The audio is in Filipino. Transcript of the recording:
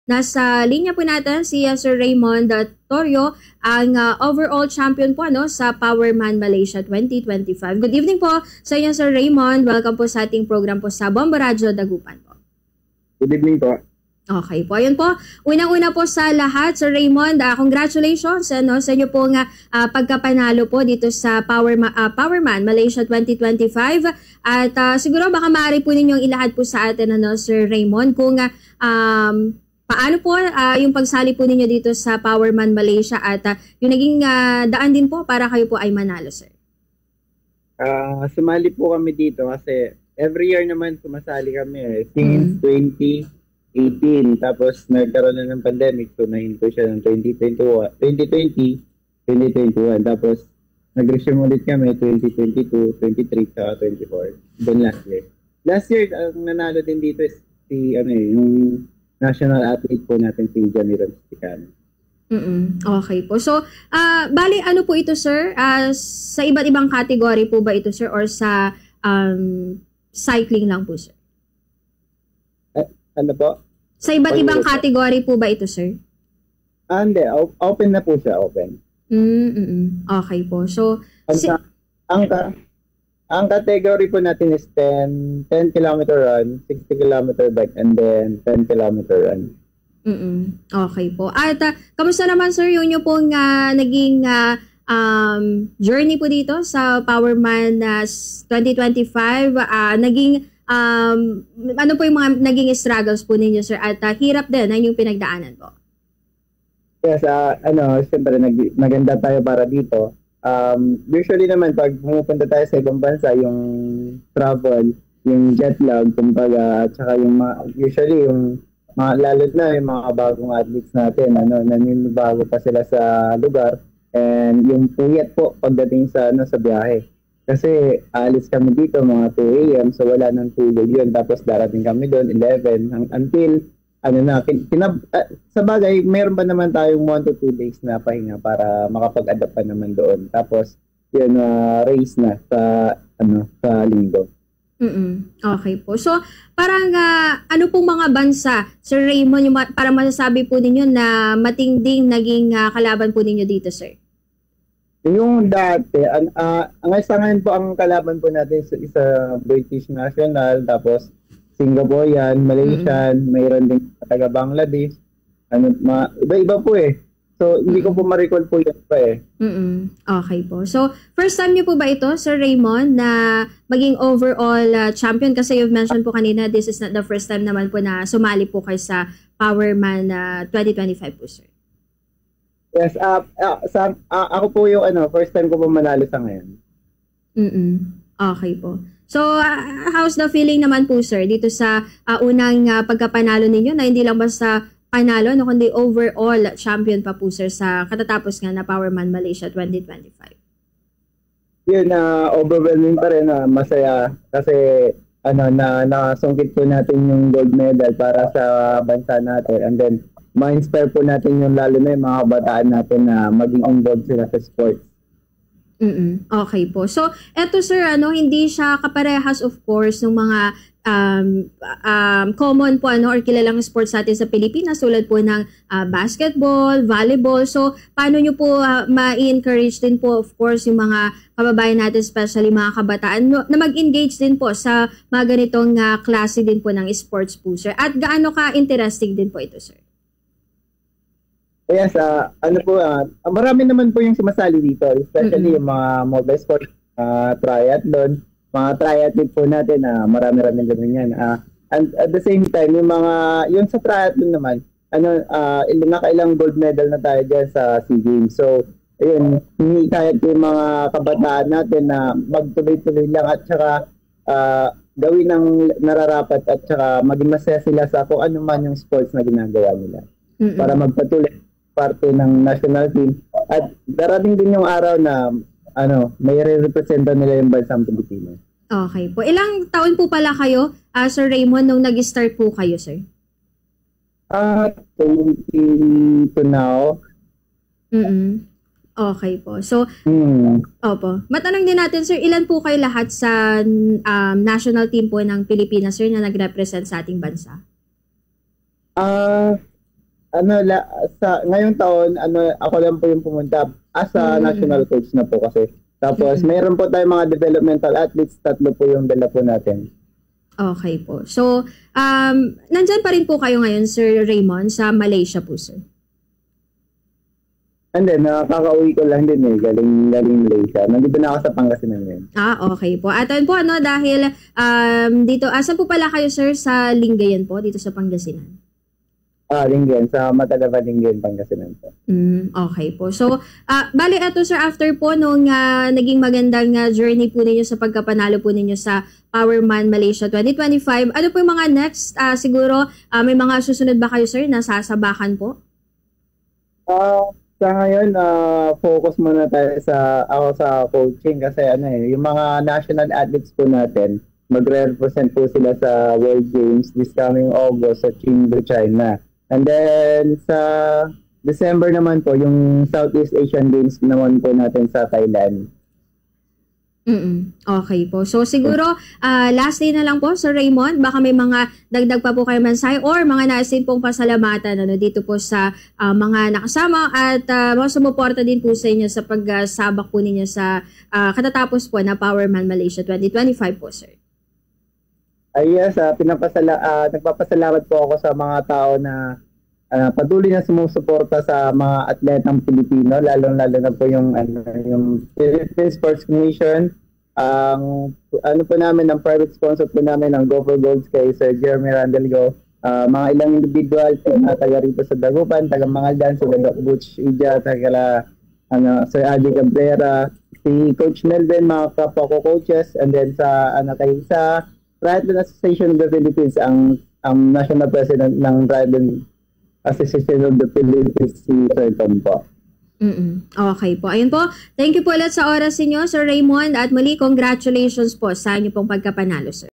Nasa linya po natin si Sir Raymond Torio, ang overall champion po sa Powerman Malaysia 2025. Good evening po sa inyo, Sir Raymond. Welcome po sa ating program po sa Bomba Radio Dagupan po. Good evening po. Okay po. Ayun po. Unang-una po sa lahat, Sir Raymond, congratulations sa inyo pong pagkapanalo po dito sa Powerman Malaysia 2025. At siguro baka maaari po ninyong ilahad po sa atin, Sir Raymond, kung paano po yung pagsali po ninyo dito sa Powerman Malaysia at yung naging daan din po para kayo po ay manalo, sir? Sumali po kami dito kasi every year naman sumasali kami since 2018. Tapos nagkaroon na ng pandemic, so nahinto siya ng 2020, 2021. Tapos nag-resume ulit kami 2022, 23, saka 24. Then last year. Last year, ang nanalo din dito is yung national athlete po natin, si Johnny Ron. Okay po. So, bali ano po ito, sir? Sa iba't ibang category po ba ito, sir? Or sa cycling lang po, sir? Ano po? Sa iba't ibang category po ba ito, sir? Hindi. Open na po siya. Open. Okay po. So, ang category po natin is 10 kilometer run, 60 kilometer bike, and then 10 kilometer run. Okay po. At kamusta naman, sir, yung pong naging journey po dito sa Powerman 2025? Naging ano po yung mga naging struggles po ninyo, sir? At hirap din na yung pinagdaanan po? Yes, siyempre naganda tayo para dito. Usually naman pag pumupunta tayo sa ibang bansa, yung travel, yung jet lag, kumbaga, at saka yung usually yung lalo na yung mga bagong athletes natin, naninibago pa sila sa lugar, and yung puyat po pagdating sa biyahe. Kasi alis kami dito mga 2 AM, so wala nang tulog yun. Tapos darating kami doon 11 until sa bagay, mayroon ba naman tayong 1 to 2 days na pahinga para makapag-adapt pa naman doon. Tapos, yun, race na sa linggo. Okay po. So, parang ano pong mga bansa, Sir Raymond, yung parang masasabi po ninyo na matinding naging kalaban po ninyo dito, sir? Yung dati, sa ngayon po ang kalaban po natin isa British National, tapos Singaporean, Malaysian, mayroon din taga Bangladesh. Iba-iba po eh. So, hindi ko po ma-recall po yan pa eh. Okay po. So, first time niyo po ba ito, Sir Raymond, na maging overall champion? Kasi you've mentioned po kanina, this is not the first time naman po na sumali po kayo sa Powerman 2025 po, sir. Yes, ako po yung first time ko po manalo sa ngayon. Okay po. So, how's the feeling naman po, sir, dito sa unang pagkapanalo ninyo na hindi lang basta panalo, kundi overall champion pa po, sir, sa katatapos nga na Powerman Malaysia 2025? Yun, overwhelming pa rin, masaya. Kasi, nakasungkit po natin yung gold medal para sa bansa natin. And then, ma-inspire po natin yung lalo na yung mga kabataan natin na maging involved sila sa sports. Okay po. So, eto, sir, hindi siya kaparehas, of course, ng mga common po or kilalang sports natin sa Pilipinas, tulad po ng basketball, volleyball. So, paano nyo po ma-encourage din po, of course, yung mga kababayan natin, especially mga kabataan, na mag-engage din po sa mga ganitong klase din po ng sports po, sir? At gaano ka-interesting din po ito, sir? Yes, marami naman po yung sumasali dito, especially yung mga mobile sports, triathlon, mga triathlete po natin, marami-rami naman yan. And at the same time, yung sa triathlon naman, nakailang gold medal na tayo dyan sa SEA Games. So, ayun, hindi kahit yung mga kabataan natin na magtuloy-tuloy lang at saka gawin ng nararapat at saka maging masaya sila sa kung ano man yung sports na ginagawa nila. Para magpatuloy parte ng national team. At darating din yung araw na may re-representa nila yung bansang Pilipinas. Okay po. Ilang taon po pala kayo, Sir Raymond, nung nag-start po kayo, sir? 20 to now. Okay po. So, opo. Matanong din natin, sir, ilan po kayo lahat sa national team po ng Pilipinas, sir, na nag-represent sa ating bansa? sa ngayong taon, ako lang po yung pumunta as a national coach na po kasi. Tapos, mayroon po tayong mga developmental athletes, 3 po yung dala po natin. Okay po. So, nandyan pa rin po kayo ngayon, Sir Raymond, sa Malaysia po, sir? And then, nakaka-uwi ko lang din galing Malaysia. Nandito na ako sa Pangasinan ngayon. Okay po. At po, dahil dito, asan po pala kayo, sir, sa Lingayen po, dito sa Pangasinan? Lingayen, sa Matalaba, Lingayen, Pangasinan po. Okay po. So, bali ito, sir, after po nung naging magandang journey po ninyo sa pagkapanalo po ninyo sa Powerman Malaysia 2025, ano po yung mga next? Siguro, may mga susunod ba kayo, sir, na sasabakan po? Sa ngayon, focus muna tayo ako sa coaching kasi yung mga national athletes po natin, magre-represent po sila sa World Games this coming August sa Chengdu, China. And then sa December naman po, yung Southeast Asian Games naman po natin sa Thailand. Okay po. So siguro, last day na lang po, Sir Raymond, baka may mga dagdag pa po kayo mansay or mga naisin pong pasalamatan dito po sa mga nakasama at mga sumuporta din po sa inyo sa pagsabak po ninyo sa katatapos po na Powerman Malaysia 2025 po, sir. Yes, nagpapasalamat po ako sa mga tao na patuloy na sumusuporta sa mga atletang Pilipino, lalong-lalo na po yung Philippine Sports Commission. Ang po namin, ang private sponsor po namin, ang Go for Golds kay Sir Jeremy Randalgo. Mga ilang individual na taga rito sa Dagupan, taga Mangaldan, si Doc Butch Ija, taga Sir Adi Cabrera, si Coach Melvin, mga kapwa ko coaches, and then sa Triathlon Association of the Philippines, ang National President ng Triathlon Association of the Philippines, si Sir Tom po. Okay po. Ayun po. Thank you po ulit sa oras ninyo, Sir Raymond. At muli, congratulations po sa inyo pong pagkapanalo, sir.